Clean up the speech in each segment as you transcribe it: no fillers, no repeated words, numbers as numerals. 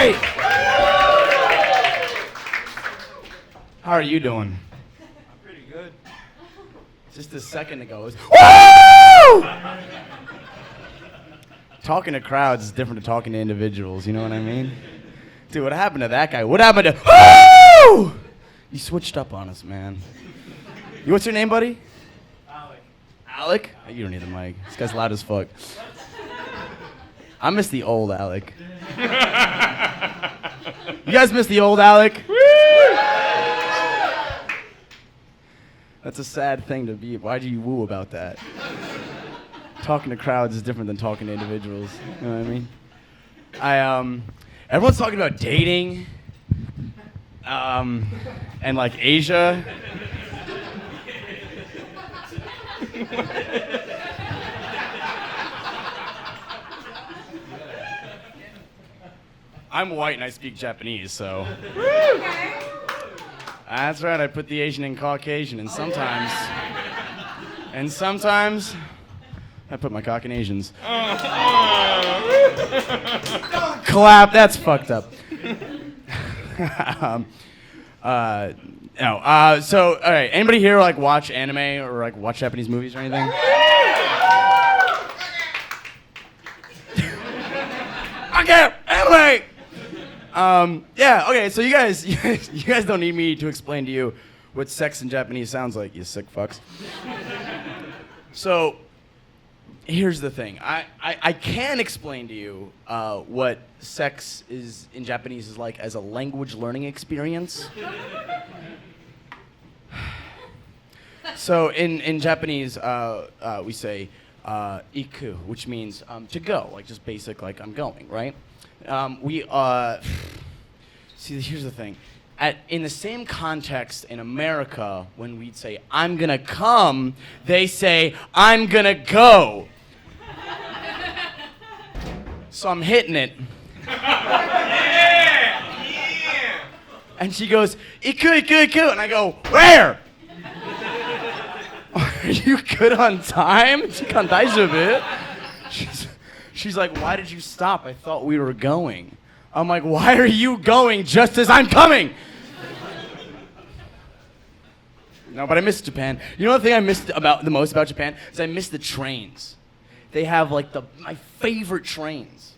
right. How are you doing? I'm pretty good. Just a second ago, it was, woo! Talking to crowds is different than talking to individuals, you know what I mean? Dude, what happened to that guy? What happened to, woo! You switched up on us, man. What's your name, buddy? Alec. Alec? You don't need the mic. This guy's loud as fuck. I miss the old Alec. You guys miss the old Alec? That's a sad thing to be. Why do you woo about that? Talking to crowds is different than talking to individuals. You know what I mean? Everyone's talking about dating, and like Asia. I'm white and I speak Japanese, so. That's right, I put the Asian in Caucasian, and sometimes I put my Caucasians. Clap, that's fucked up. So, all right, anybody here like watch anime or like watch Japanese movies or anything? Okay, anime! Yeah, okay, so you guys don't need me to explain to you what sex in Japanese sounds like, you sick fucks. So, here's the thing. I can explain to you what sex is in Japanese is like as a language learning experience. So, in Japanese, we say, iku, which means to go, like just basic, like I'm going, right? See, here's the thing. In the same context in America, when we'd say, I'm gonna come, they say, I'm gonna go. So I'm hitting it. Yeah! And she goes, iku, iku, iku. And I go, where? Are you good on time? She's like, why did you stop? I thought we were going. I'm like, why are you going just as I'm coming? No, but I miss Japan. You know the thing I missed the most about Japan is I miss the trains. They have like my favorite trains.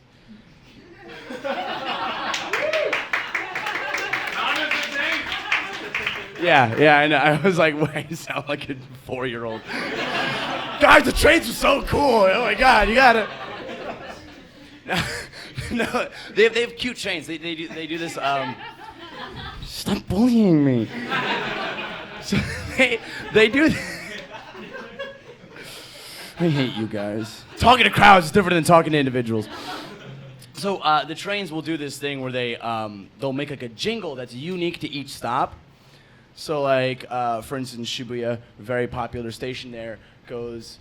Yeah, I know. I was like, wait, you sound like a 4-year-old. Guys, the trains are so cool. Oh my God, you gotta. No, they have cute trains. They do this. Stop bullying me. So they do. I hate you guys. Talking to crowds is different than talking to individuals. So the trains will do this thing where they'll make like a jingle that's unique to each stop. So like for instance, Shibuya, very popular station there, goes.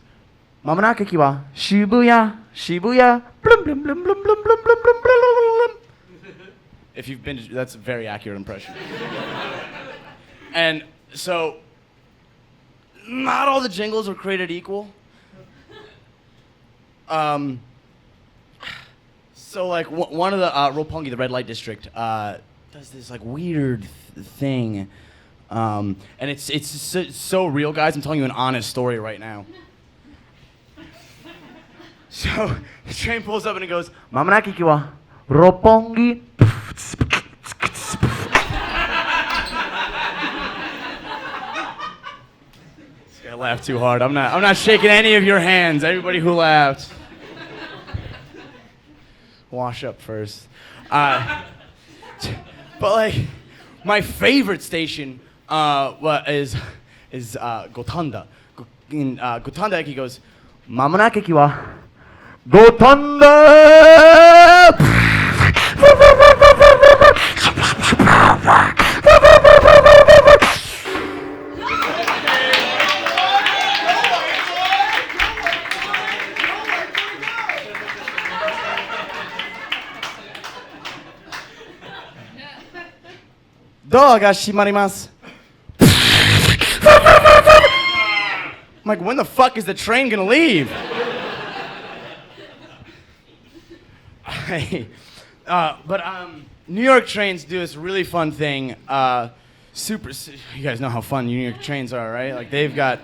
Mamonaki wa Shibuya, Shibuya, blum blum blum blum blum blum blum blum blum. If you've been to, that's a very accurate impression. And so, not all the jingles are created equal. So like one of the Roppongi, the red light district, does this like weird thing, and it's so real, guys. I'm telling you an honest story right now. So the train pulls up and it goes, Mamonaki wa Roppongi. I laughed too hard. I'm not shaking any of your hands. Everybody who laughed. Wash up first. But like, my favorite station is Gotanda. In Gotanda Eki goes, Mamonaki wa Gotanda. Door ga shimarimasu. I'm like, when the fuck is the train gonna leave? New York trains do this really fun thing. You guys know how fun New York trains are, right? Like they've got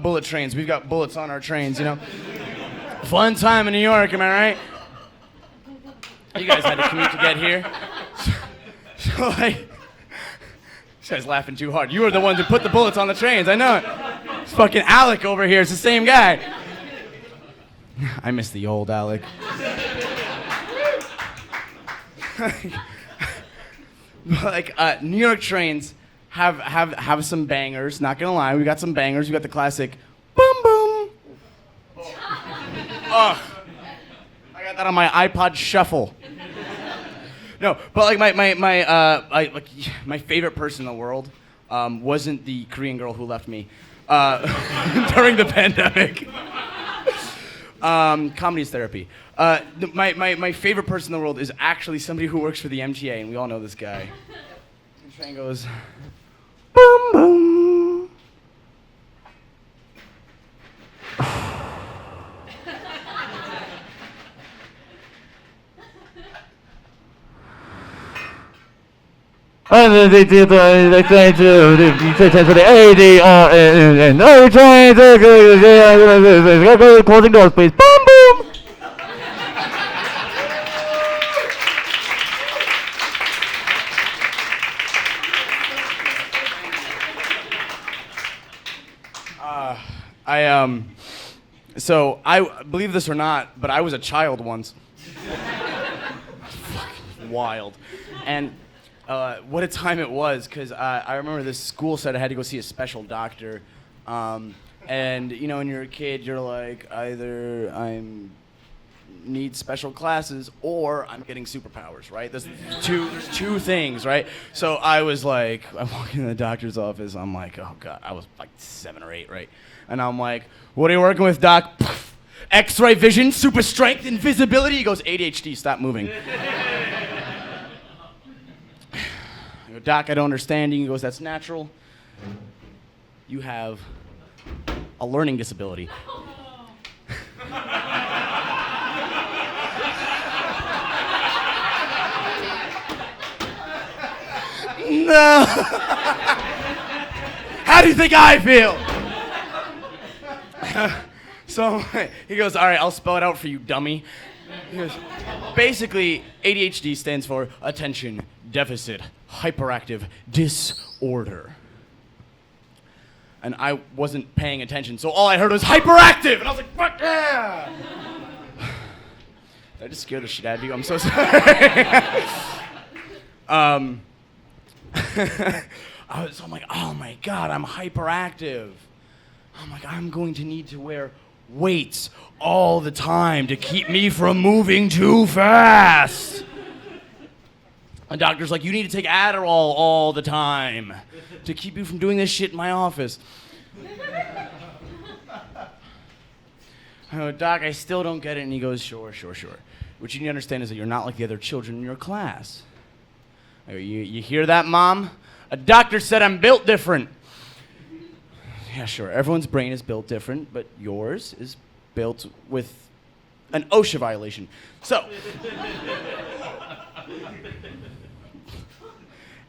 bullet trains. We've got bullets on our trains, you know. Fun time in New York, am I right? You guys had to commute to get here. So like, this guy's laughing too hard. You were the ones who put the bullets on the trains. I know it. It's fucking Alec over here. It's the same guy. I miss the old Alec. Like New York trains have some bangers. Not gonna lie, we got some bangers. We got the classic boom boom. Oh, I got that on my iPod Shuffle. No, but like my favorite person in the world wasn't the Korean girl who left me during the pandemic. Comedy is therapy. My favorite person in the world is actually somebody who works for the MTA, and we all know this guy. The train goes, boom, boom. And they did the train to the ADR and no trains closing doors, please. Boom, boom. So I believe this or not, but I was a child once. Fucking wild. And what a time it was, because I remember this school said I had to go see a special doctor. And, you know, when you're a kid, you're like, either I'm need special classes or I'm getting superpowers, right? There's two things, right? So I was like, I walk into the doctor's office, I'm like, oh God, I was like 7 or 8, right? And I'm like, what are you working with, doc? X-ray vision, super strength, invisibility. He goes, ADHD, stop moving. I go, doc, I don't understand. He goes, that's natural. You have a learning disability. No. How do you think I feel? So he goes, all right, I'll spell it out for you, dummy. He goes, basically, ADHD stands for attention deficit hyperactive disorder. And I wasn't paying attention, so all I heard was hyperactive, and I was like, fuck yeah! Did I just scare the shit out of you? I'm so sorry. I'm like, oh my God, I'm hyperactive. I'm like, I'm going to need to wear weights all the time to keep me from moving too fast. The doctor's like, you need to take Adderall all the time to keep you from doing this shit in my office. I go, doc, I still don't get it. And he goes, sure. What you need to understand is that you're not like the other children in your class. I go, you hear that, Mom? A doctor said I'm built different. Yeah, sure. Everyone's brain is built different, but yours is built with an OSHA violation. So,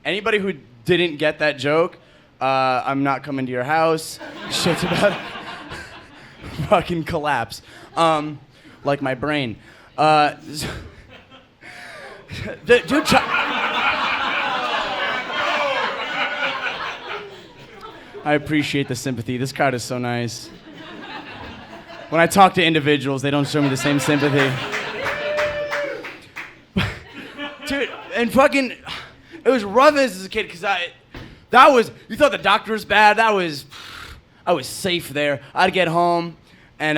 anybody who didn't get that joke, I'm not coming to your house. Shit's about to fucking collapse. Like my brain. Dude, I appreciate the sympathy. This crowd is so nice. When I talk to individuals, they don't show me the same sympathy. Dude, and fucking, it was rough as a kid, because you thought the doctor was bad. I was safe there. I'd get home, and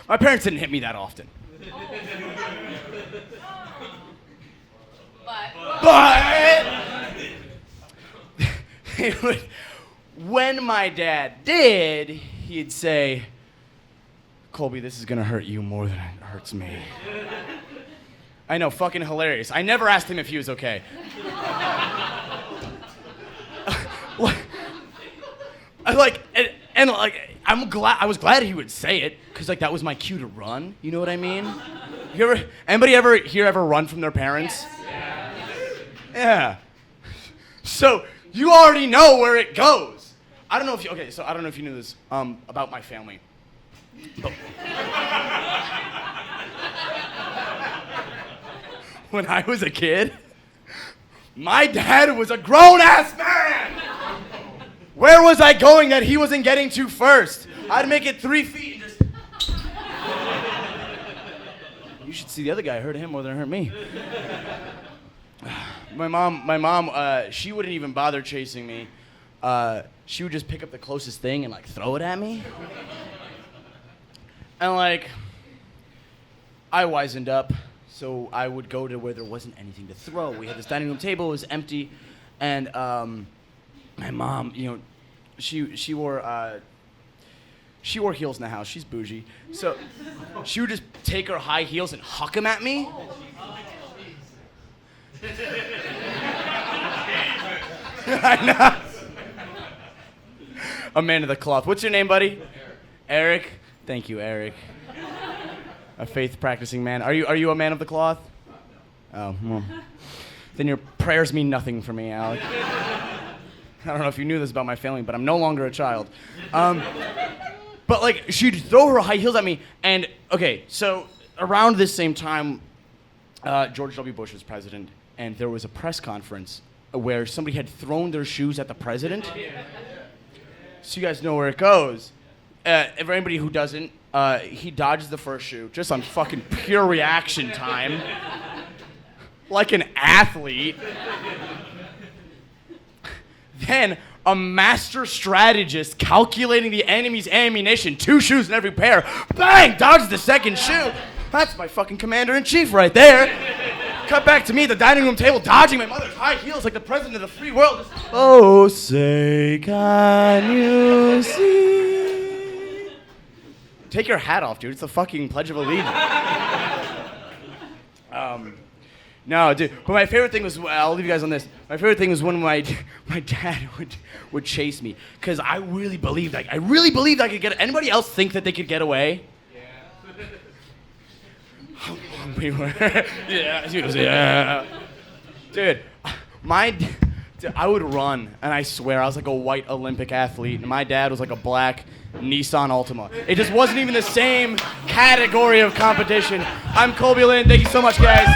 my parents didn't hit me that often. But when my dad did, he'd say, Colby, this is gonna hurt you more than it hurts me. I know, fucking hilarious. I never asked him if he was okay. I was glad he would say it, because like that was my cue to run. You know what I mean? Anybody ever run from their parents? Yeah. Yeah. So you already know where it goes. I don't know if you knew this about my family. But when I was a kid, my dad was a grown-ass man. Where was I going that he wasn't getting to first? I'd make it 3 feet and just... You should see the other guy. I hurt him more than I hurt me. My mom, she wouldn't even bother chasing me. She would just pick up the closest thing and, like, throw it at me. And, like, I wisened up, so I would go to where there wasn't anything to throw. We had this dining room table, it was empty, and my mom, you know, she wore heels in the house. She's bougie. So she would just take her high heels and huck them at me. I know. A man of the cloth. What's your name, buddy? Eric. Thank you, Eric. A faith-practicing man. Are you a man of the cloth? Oh, well. Then your prayers mean nothing for me, Alec. I don't know if you knew this about my family, but I'm no longer a child. But, like, she'd throw her high heels at me, and, okay, so around this same time, George W. Bush was president, and there was a press conference where somebody had thrown their shoes at the president. So you guys know where it goes. For anybody who doesn't, he dodges the first shoe, just on fucking pure reaction time. Like an athlete. Then, a master strategist calculating the enemy's ammunition, 2 shoes in every pair, bang, dodges the second shoe. That's my fucking commander-in-chief right there. Cut back to me at the dining room table, dodging my mother's high heels like the president of the free world. Just, oh, say, can you see? Take your hat off, dude. It's the fucking Pledge of Allegiance. No, dude. But my favorite thing was, I'll leave you guys on this. My favorite thing was when my dad would chase me, because I really believed I could get. Anybody else think that they could get away? How long we were? Yeah. Dude, I would run, and I swear I was like a white Olympic athlete, and my dad was like a black Nissan Altima. It just wasn't even the same category of competition. I'm Colby Lynn. Thank you so much, guys.